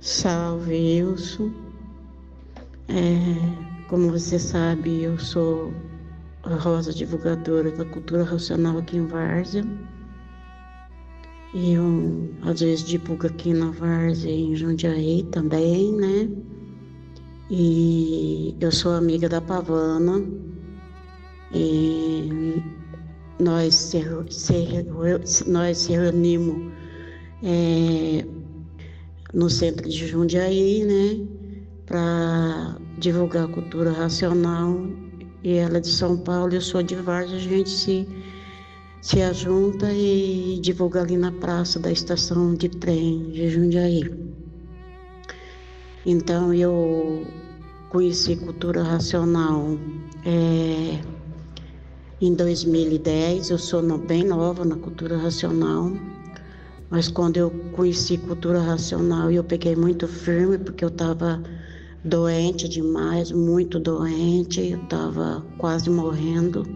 Salve, Wilson. Como você sabe, eu sou a Rosa, divulgadora da cultura racional aqui em Várzea. E eu, às vezes, divulgo aqui na Várzea e em Jundiaí também, né? E eu sou amiga da Pavana. E nós se reunimos no centro de Jundiaí, né? Para divulgar a cultura racional. E ela é de São Paulo, eu sou de Várzea, a gente se ajunta e divulga ali na praça da estação de trem de Jundiaí. Então eu conheci cultura racional em 2010, eu sou bem nova na cultura racional, mas quando eu conheci cultura racional eu peguei muito firme, porque eu estava doente demais, muito doente, eu estava quase morrendo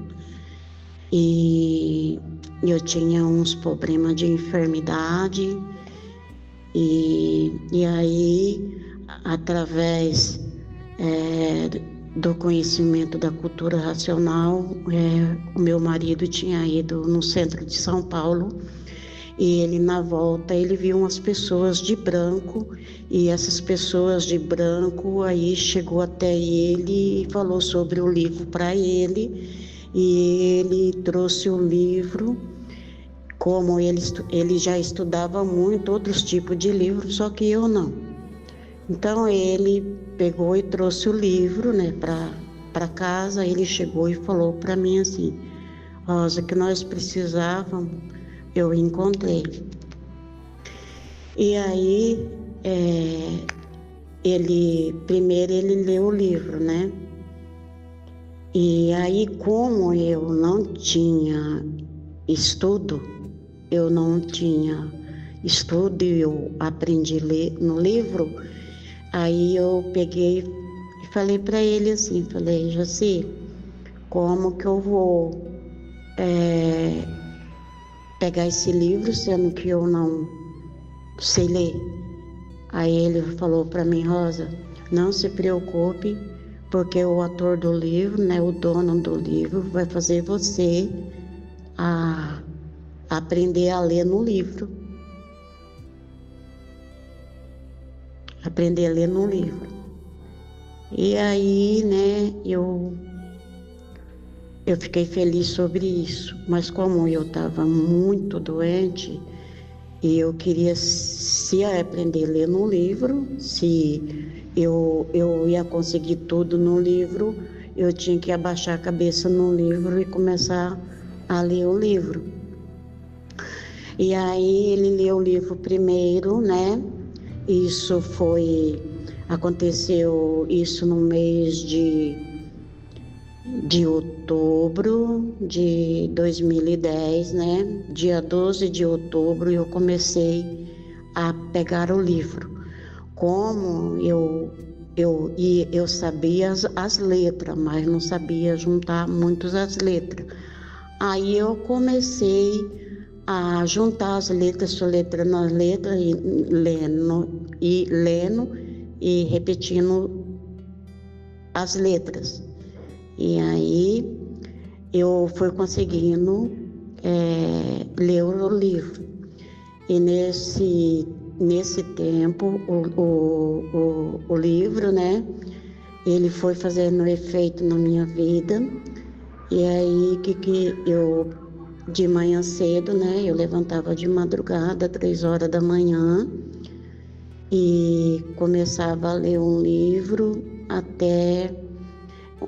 e eu tinha uns problemas de enfermidade e aí, através do conhecimento da cultura racional, o meu marido tinha ido no centro de São Paulo e ele, na volta, ele viu umas pessoas de branco, e essas pessoas de branco aí chegou até ele e falou sobre o livro para ele, e ele trouxe o livro. Como ele já estudava muito outros tipos de livros, só que eu não. Então ele pegou e trouxe o livro, né, para casa. Ele chegou e falou para mim assim: Rosa, que nós precisávamos, eu encontrei. E aí primeiro ele leu o livro, né? E aí, como eu não tinha estudo, e eu aprendi a ler no livro, aí eu peguei e falei para ele assim, falei: Jaci, como que eu vou pegar esse livro, sendo que eu não sei ler? Aí ele falou para mim: Rosa, não se preocupe, porque o autor do livro, né, o dono do livro, vai fazer você aprender a ler no livro. Aprender a ler no livro. E aí, né, eu fiquei feliz sobre isso. Mas como eu estava muito doente e eu queria se aprender a ler no livro, se eu ia conseguir tudo no livro, eu tinha que abaixar a cabeça no livro e começar a ler o livro. E aí ele leu o livro primeiro, né? Aconteceu isso no mês de outubro de 2010, né? Dia 12 de outubro eu comecei a pegar o livro. Como eu sabia as letras, mas não sabia juntar muitas as letras. Aí eu comecei a juntar as letras, soletrando as letras e lendo e repetindo as letras. E aí eu fui conseguindo ler o livro. E nesse tempo, o livro, né, ele foi fazendo efeito na minha vida. E aí que eu, de manhã cedo, né, eu levantava de madrugada, 3 horas da manhã, e começava a ler um livro até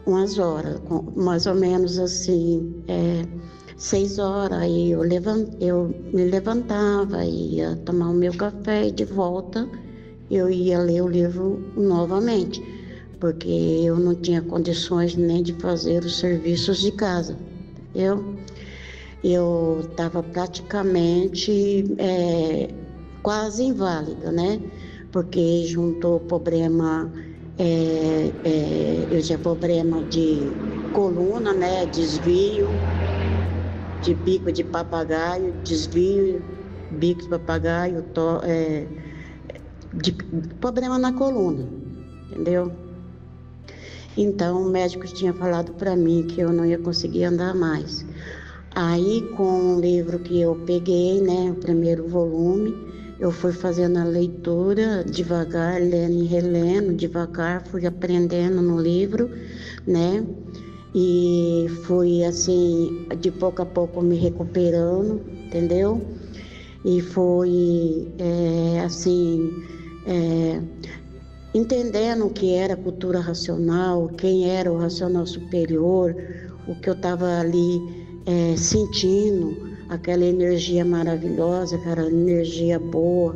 umas horas, mais ou menos assim, 6 horas. Aí eu me levantava, ia tomar o meu café e de volta eu ia ler o livro novamente, porque eu não tinha condições nem de fazer os serviços de casa. Eu estava praticamente quase inválida, né? Porque juntou problema, eu tinha problema de coluna, né? Desvio de bico de papagaio, bico de papagaio, de problema na coluna, entendeu? Então o médico tinha falado para mim que eu não ia conseguir andar mais. Aí com o livro que eu peguei, né, o primeiro volume, eu fui fazendo a leitura devagar, lendo e relendo, devagar, fui aprendendo no livro, né? E fui assim, de pouco a pouco me recuperando, entendeu? E foi assim, entendendo o que era cultura racional, quem era o racional superior, o que eu estava ali sentindo, aquela energia maravilhosa, aquela energia boa,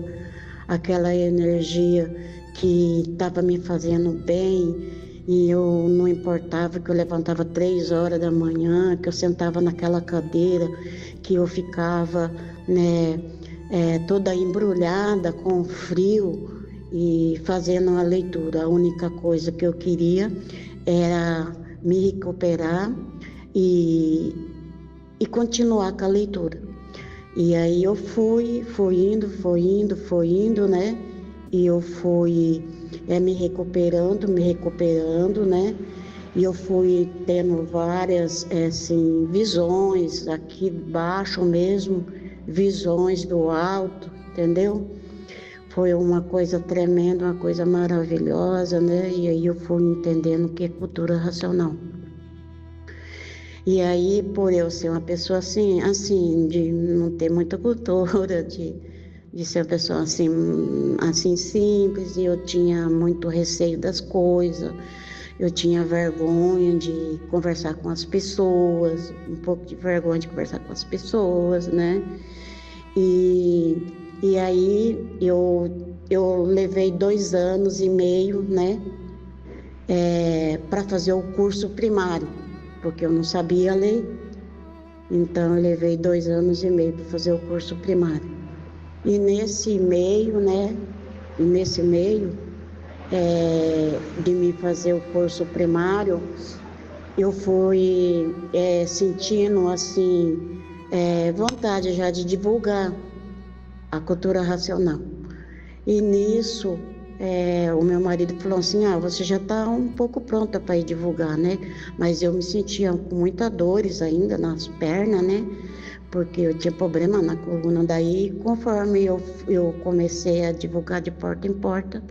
aquela energia que estava me fazendo bem, e eu não importava que eu levantava 3 horas da manhã, que eu sentava naquela cadeira, que eu ficava, né, toda embrulhada com frio e fazendo a leitura. A única coisa que eu queria era me recuperar e continuar com a leitura. E aí eu fui indo, né? E eu fui me recuperando, né? E eu fui tendo várias assim, visões aqui baixo mesmo, visões do alto, entendeu? Foi uma coisa tremenda, uma coisa maravilhosa, né? E aí eu fui entendendo o que é cultura racional. E aí, por eu ser uma pessoa assim, de não ter muita cultura, de ser uma pessoa assim simples, e eu tinha muito receio das coisas, eu tinha vergonha de conversar com as pessoas, um pouco de vergonha de conversar com as pessoas, né? E aí eu levei 2 anos e meio, né, para fazer o curso primário, porque eu não sabia ler, então eu levei 2 anos e meio para fazer o curso primário. E nesse meio, né, de me fazer o curso primário, eu fui sentindo assim vontade já de divulgar a cultura racional. E nisso o meu marido falou assim, você já está um pouco pronta para ir divulgar, né? Mas eu me sentia com muitas dores ainda nas pernas, né? Porque eu tinha problema na coluna. Daí, conforme eu comecei a divulgar de porta em porta,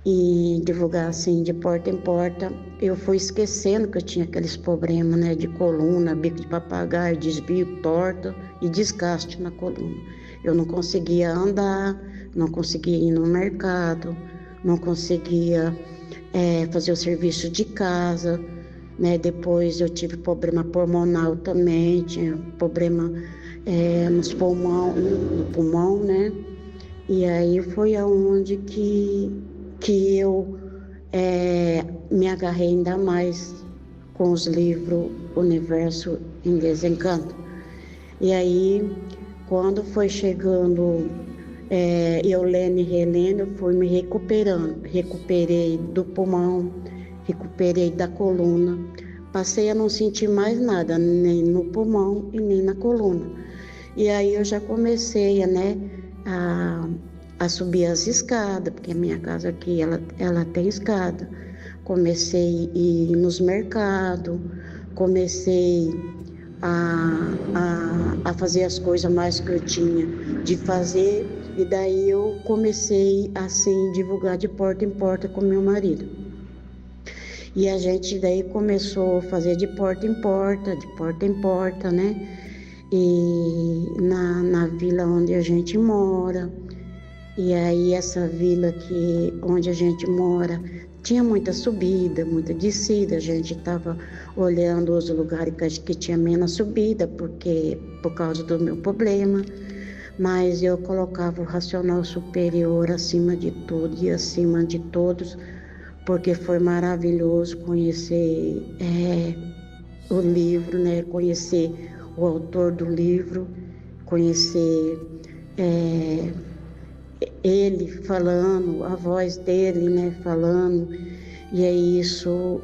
e divulgar assim de porta em porta, eu fui esquecendo que eu tinha aqueles problemas, né, de coluna, bico de papagaio, desvio torto e desgaste na coluna. Eu não conseguia andar, não conseguia ir no mercado, não conseguia fazer o serviço de casa, né? Depois eu tive problema pulmonar também, tinha problema no pulmão, né? E aí foi aonde que eu me agarrei ainda mais com os livros Universo em Desencanto. E aí, quando foi chegando, eu lendo e relendo, eu fui me recuperando. Recuperei do pulmão, recuperei da coluna. Passei a não sentir mais nada, nem no pulmão e nem na coluna. E aí eu já comecei, né, a subir as escadas, porque a minha casa aqui, ela tem escada. Comecei a ir nos mercados, comecei a fazer as coisas mais que eu tinha de fazer, e daí eu comecei assim divulgar de porta em porta com meu marido. E a gente daí começou a fazer de porta em porta, né? E na vila onde a gente mora. E aí essa vila onde a gente mora tinha muita subida, muita descida. A gente estava olhando os lugares que tinha menos subida, por causa do meu problema. Mas eu colocava o racional superior acima de tudo e acima de todos, porque foi maravilhoso conhecer o livro, né? Conhecer o autor do livro, conhecer ele falando, a voz dele, né, falando, e aí isso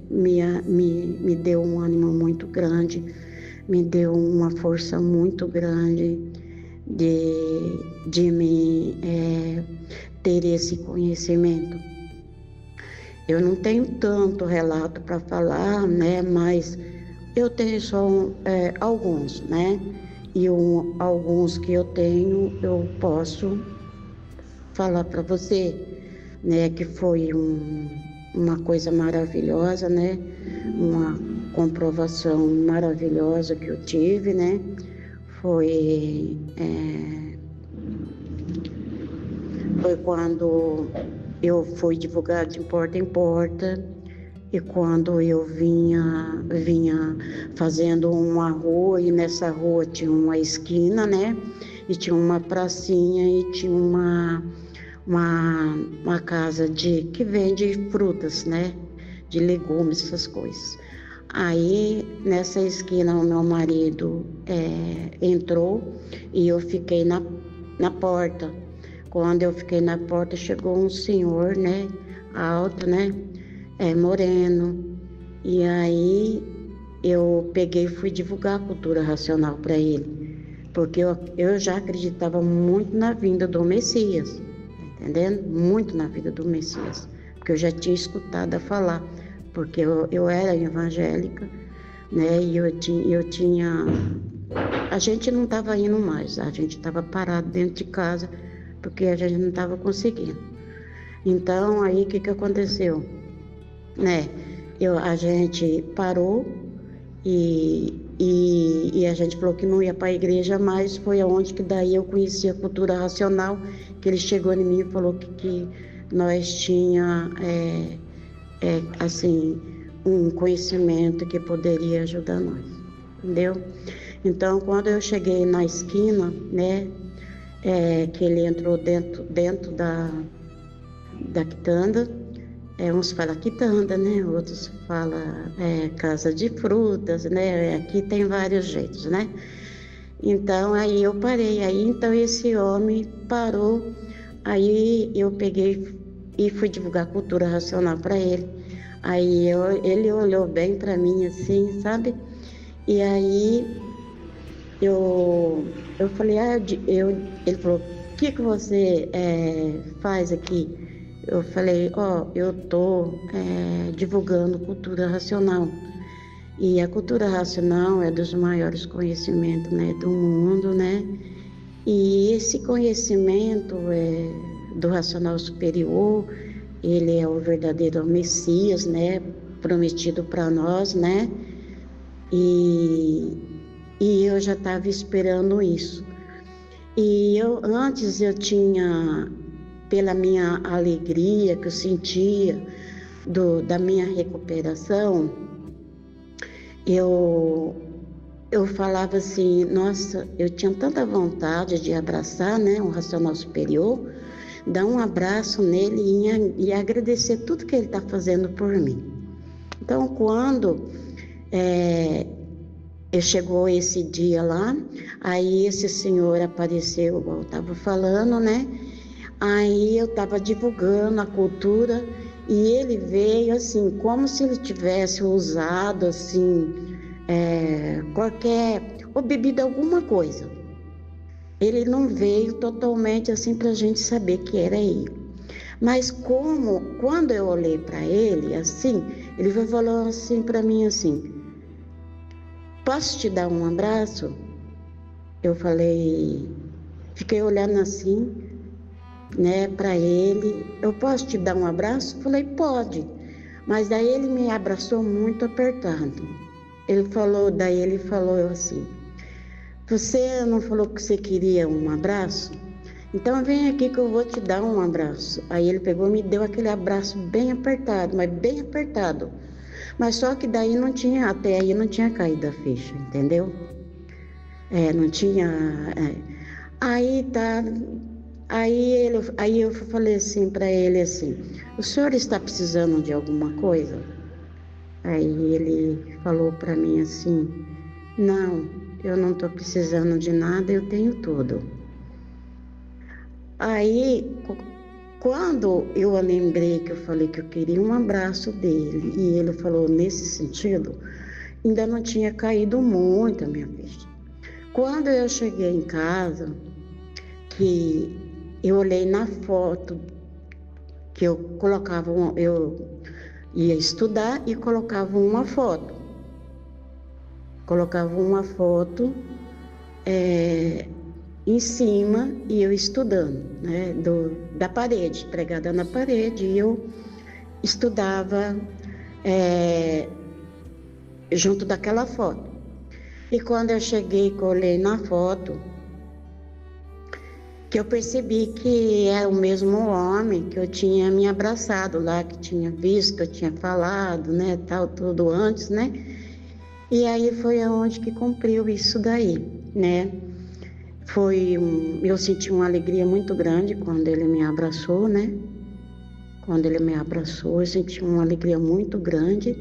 me deu um ânimo muito grande, me deu uma força muito grande, de me ter esse conhecimento. Eu não tenho tanto relato para falar, né? Mas eu tenho só alguns, né? E alguns que eu tenho, eu posso falar para você, né? Que foi uma coisa maravilhosa, né? Uma comprovação maravilhosa que eu tive, né? Foi quando eu fui divulgar de porta em porta e quando eu vinha fazendo uma rua e nessa rua tinha uma esquina, né? E tinha uma pracinha e tinha uma casa que vende frutas, né? De legumes, essas coisas. Aí nessa esquina o meu marido entrou e eu fiquei na porta. Quando eu fiquei na porta, chegou um senhor, né, alto, né, moreno. E aí eu peguei e fui divulgar a cultura racional para ele, porque eu já acreditava muito na vinda do Messias, entendendo? Muito na vida do Messias, porque eu já tinha escutado a falar, porque eu era evangélica, né, e eu tinha... A gente não estava indo mais, a gente estava parado dentro de casa, porque a gente não estava conseguindo. Então, aí o que aconteceu? Né? A gente parou e a gente falou que não ia para a igreja mais, foi aonde que daí eu conheci a cultura racional, que ele chegou em mim e falou que nós tinha assim, um conhecimento que poderia ajudar nós, entendeu? Então, quando eu cheguei na esquina, né, que ele entrou dentro da quitanda, uns falam quitanda, né, outros falam casa de frutas, né, aqui tem vários jeitos, né. Então, aí eu parei, aí então esse homem parou, aí eu peguei e fui divulgar cultura racional para ele. Aí ele olhou bem para mim assim, sabe, e aí eu falei, ele falou, o que você faz aqui? Eu falei, eu tô divulgando cultura racional. E a cultura racional é dos maiores conhecimentos, né, do mundo, né? E esse conhecimento do racional superior, ele é o verdadeiro Messias, né, prometido para nós, né? E eu já estava esperando isso. E antes eu tinha, pela minha alegria que eu sentia da minha recuperação, eu falava assim, nossa, eu tinha tanta vontade de abraçar, né, um racional superior, dar um abraço nele e agradecer tudo que ele está fazendo por mim. Então, quando chegou esse dia lá, aí esse senhor apareceu, igual eu estava falando, né? Aí eu estava divulgando a cultura e ele veio assim, como se ele tivesse usado assim, ou bebido alguma coisa. Ele não veio totalmente assim para a gente saber que era ele. Mas quando eu olhei para ele, assim, ele foi falando assim para mim assim, posso te dar um abraço? Eu falei, fiquei olhando assim, né, para ele. Eu posso te dar um abraço? Falei, pode. Mas daí ele me abraçou muito apertado. Daí ele falou assim, você não falou que você queria um abraço? Então vem aqui que eu vou te dar um abraço. Aí ele pegou e me deu aquele abraço bem apertado, mas bem apertado. Mas só que daí até aí não tinha caído a ficha, entendeu? Não tinha... Aí tá... Aí eu falei assim para ele assim, o senhor está precisando de alguma coisa? Aí ele falou para mim assim, não, eu não estou precisando de nada, eu tenho tudo. Aí, quando eu lembrei que eu falei que eu queria um abraço dele, e ele falou nesse sentido, ainda não tinha caído muito a minha ficha. Quando eu cheguei em casa, que eu olhei na foto, que eu colocava, eu ia estudar e colocava uma foto. Colocava uma foto em cima e eu estudando, né, da parede, pregada na parede, e eu estudava junto daquela foto. E quando eu cheguei, que eu olhei na foto, que eu percebi que era o mesmo homem que eu tinha me abraçado lá, que tinha visto, que eu tinha falado, né, tal, tudo antes, né? E aí foi aonde que cumpriu isso daí, né? Eu senti uma alegria muito grande quando ele me abraçou, né? Quando ele me abraçou, eu senti uma alegria muito grande.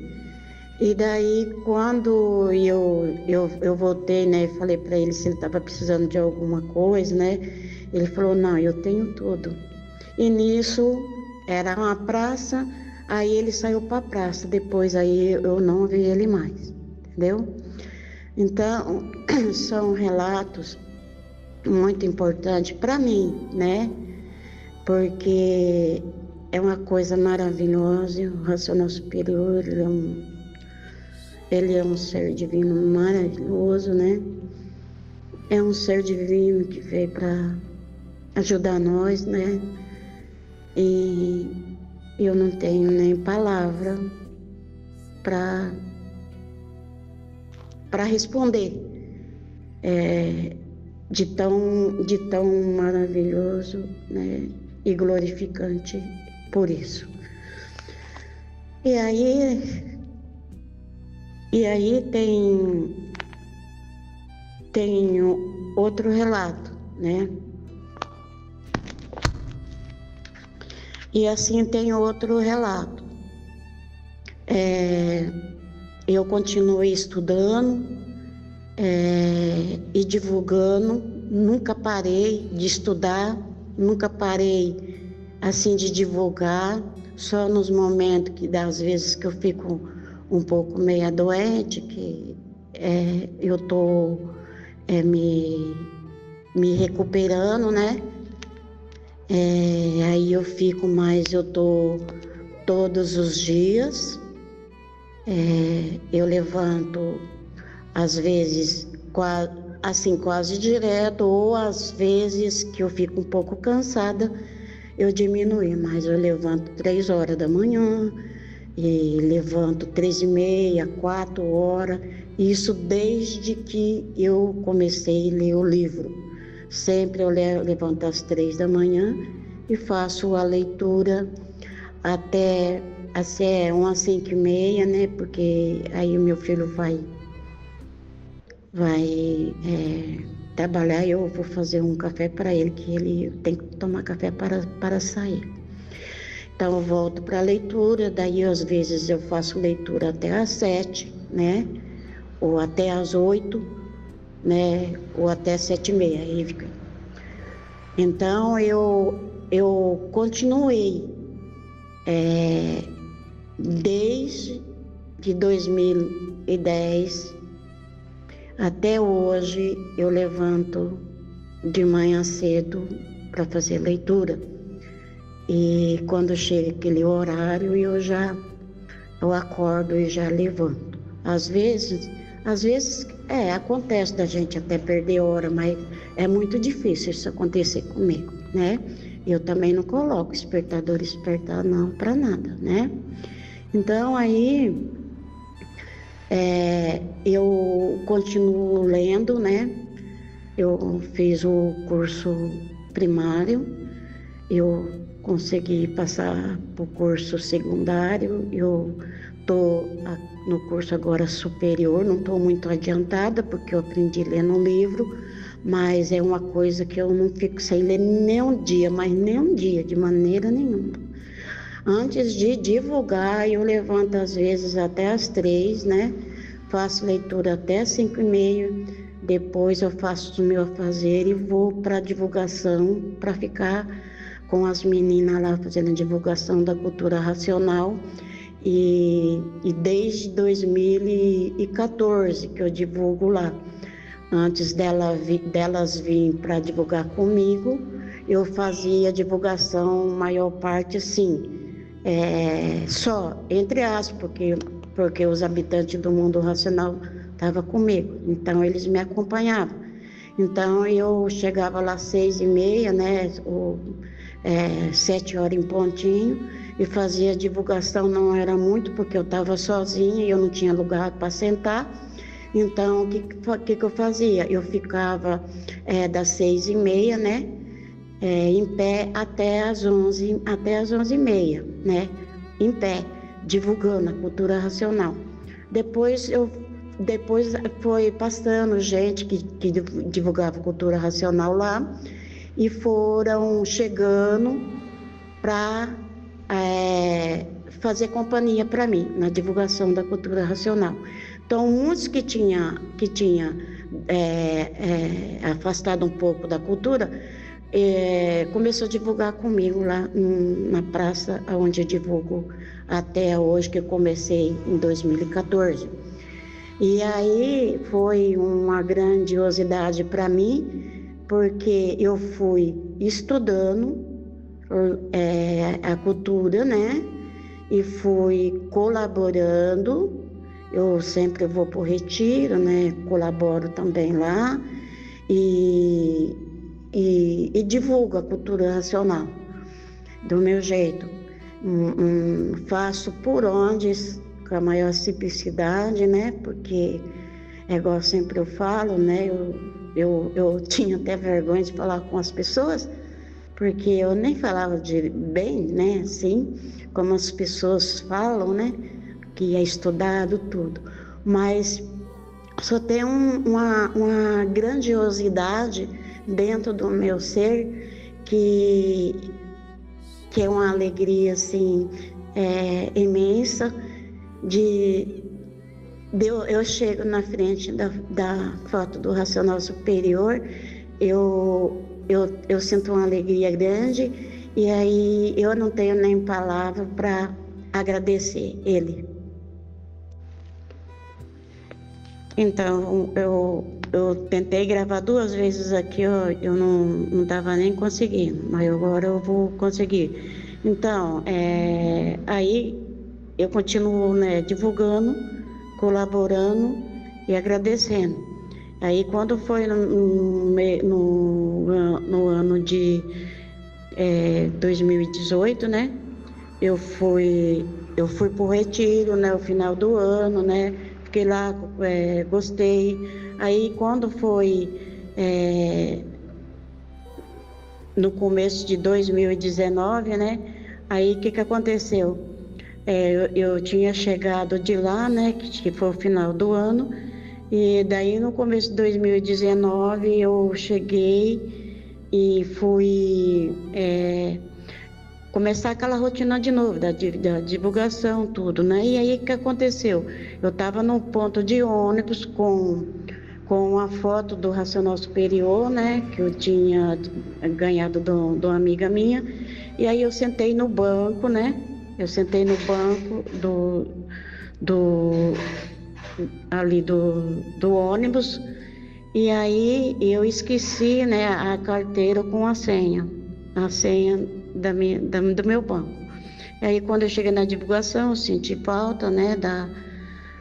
E daí, quando eu voltei, né, falei para ele se ele estava precisando de alguma coisa, né, ele falou, não, eu tenho tudo. E nisso, era uma praça, aí ele saiu para a praça, depois aí eu não vi ele mais, entendeu? Então, são relatos muito importantes para mim, né, porque é uma coisa maravilhosa, o racional superior, ele é um ser divino maravilhoso, né? É um ser divino que veio para ajudar nós, né? E eu não tenho nem palavra para responder de tão maravilhoso, né? E glorificante por isso. E aí tem outro relato, né? E assim tem outro relato. Eu continuei estudando e divulgando, nunca parei de estudar, nunca parei assim de divulgar, só nos momentos que das vezes que eu fico um pouco meia doente, que eu tô me recuperando, né? Aí eu fico, mas eu tô todos os dias, eu levanto às vezes quase direto, ou às vezes que eu fico um pouco cansada, eu diminui, mas eu levanto 3 horas da manhã, e levanto 3h30, 4 horas, isso desde que eu comecei a ler o livro. Sempre eu levanto às 3 da manhã e faço a leitura até umas 5h30, né? Porque aí o meu filho vai trabalhar e eu vou fazer um café para ele, que ele tem que tomar café para sair. Então eu volto para a leitura, daí às vezes eu faço leitura até às 7, né? Ou até às 8, né? Ou até 7h30. Então eu continuei desde 2010 até hoje, eu levanto de manhã cedo para fazer leitura. E quando chega aquele horário, eu acordo e já levanto. Às vezes acontece da gente até perder hora, mas é muito difícil isso acontecer comigo, né? Eu também não coloco despertador não para nada, né? Então aí eu continuo lendo, né? Eu fiz o curso primário, eu consegui passar para o curso secundário, eu estou no curso agora superior, não estou muito adiantada, porque eu aprendi a ler no livro, mas é uma coisa que eu não fico sem ler nem um dia, mas nem um dia, de maneira nenhuma. Antes de divulgar, eu levanto às vezes até às 3, né? Faço leitura até 5h30, depois eu faço o meu afazer e vou para a divulgação, para ficar com as meninas lá fazendo a divulgação da cultura racional. E desde 2014 que eu divulgo lá. Antes delas virem para divulgar comigo, eu fazia divulgação, maior parte, sim, só, entre aspas, porque os habitantes do mundo racional estavam comigo, então eles me acompanhavam. Então eu chegava lá às 6h30, né, 7 horas em pontinho, e fazia divulgação. Não era muito, porque eu estava sozinha e eu não tinha lugar para sentar. Então, o que eu fazia? Eu ficava das 6h30, né, em pé até as 11h30, né, em pé, divulgando a cultura racional. Depois foi passando gente que divulgava cultura racional lá, e foram chegando para fazer companhia para mim na divulgação da cultura racional. Então, uns que tinha afastado um pouco da cultura, começou a divulgar comigo lá na praça onde eu divulgo até hoje, que eu comecei em 2014. E aí foi uma grandiosidade para mim, porque eu fui estudando a cultura, né? E fui colaborando. Eu sempre vou para o retiro, né? Colaboro também lá e divulgo a cultura racional do meu jeito. Faço por onde, com a maior simplicidade, né? Porque é igual sempre eu falo, né? Eu tinha até vergonha de falar com as pessoas, porque eu nem falava de bem, né? Assim, como as pessoas falam, né? Que é estudado tudo. Mas só tem uma grandiosidade dentro do meu ser que é uma alegria, assim, imensa eu chego na frente da foto do Racional Superior, eu sinto uma alegria grande, e aí eu não tenho nem palavra para agradecer ele. Então, eu tentei gravar 2 vezes aqui, eu não estava nem conseguindo, mas agora eu vou conseguir. Então, aí eu continuo, né, divulgando, colaborando e agradecendo. Aí quando foi no ano de 2018, né, eu fui para o retiro, né, no final do ano, né, fiquei lá, gostei. Aí quando foi no começo de 2019, né, aí o que aconteceu? Eu tinha chegado de lá, né, que foi o final do ano, e daí no começo de 2019 eu cheguei e fui começar aquela rotina de novo, da divulgação, tudo, né? E aí o que aconteceu? Eu estava num ponto de ônibus com uma foto do Racional Superior, né, que eu tinha ganhado de uma amiga minha, e aí eu sentei no banco, né? Eu sentei no banco ali do ônibus, e aí eu esqueci, né, a carteira com a senha do meu banco. E aí quando eu cheguei na divulgação, eu senti falta, né,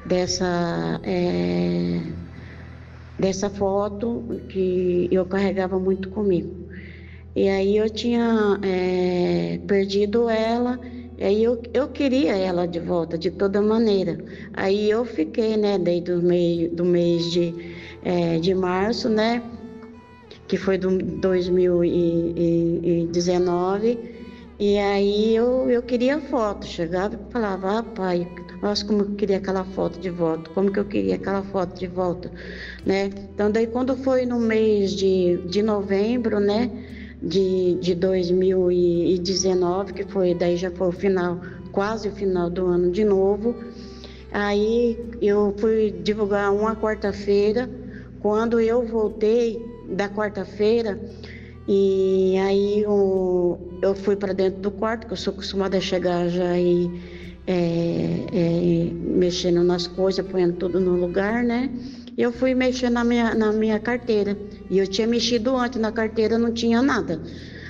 dessa foto que eu carregava muito comigo. E aí eu tinha perdido ela. Aí eu queria ela de volta de toda maneira. Aí eu fiquei, né, desde do mês de março, né, que foi do 2019, e aí eu queria foto. Chegava e falava, pai, nossa, como eu queria aquela foto de volta, como que eu queria aquela foto de volta, né? Então daí quando foi no mês de novembro, né, de 2019, que foi, daí já foi o final, quase o final do ano de novo. Aí eu fui divulgar uma quarta-feira. Quando eu voltei da quarta-feira, e aí eu fui para dentro do quarto, que eu sou acostumada a chegar já e mexendo nas coisas, põendo tudo no lugar, né? Eu fui mexer na minha carteira, e eu tinha mexido antes na carteira, não tinha nada.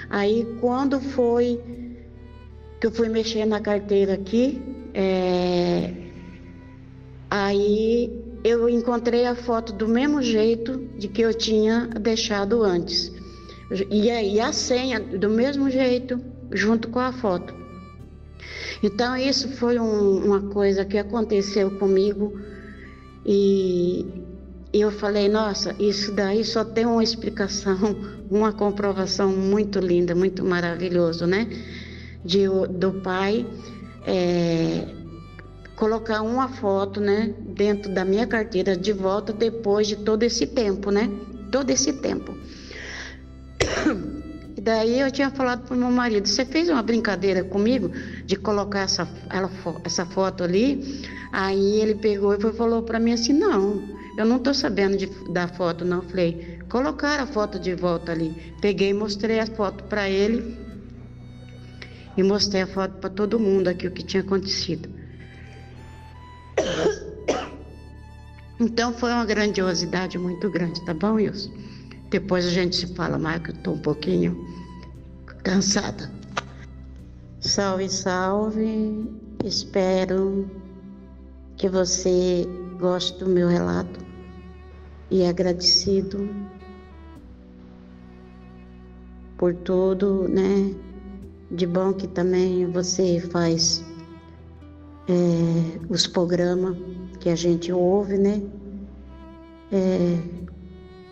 Aí quando foi que eu fui mexer na carteira aqui, aí eu encontrei a foto do mesmo jeito de que eu tinha deixado antes. E a senha do mesmo jeito, junto com a foto. Então isso foi uma coisa que aconteceu comigo e eu falei, nossa, isso daí só tem uma explicação, uma comprovação muito linda, muito maravilhoso, né? Do pai colocar uma foto, né, dentro da minha carteira de volta depois de todo esse tempo, né? Todo esse tempo. E daí eu tinha falado para o meu marido, você fez uma brincadeira comigo de colocar essa foto ali? Aí ele pegou e falou para mim assim, não, eu não estou sabendo da foto não. Eu falei, colocaram a foto de volta ali. Peguei e mostrei a foto para ele e mostrei a foto para todo mundo aqui o que tinha acontecido. Então foi uma grandiosidade muito grande, tá bom, Wilson? Depois a gente se fala mais, que eu estou um pouquinho cansada. Salve, salve. Espero que você goste do meu relato e agradecido por tudo, né? De bom que também você faz os programas que a gente ouve, né?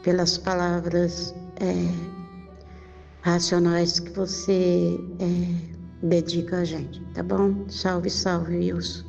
Pelas palavras racionais que você dedica a gente, tá bom? Salve, salve, Wilson.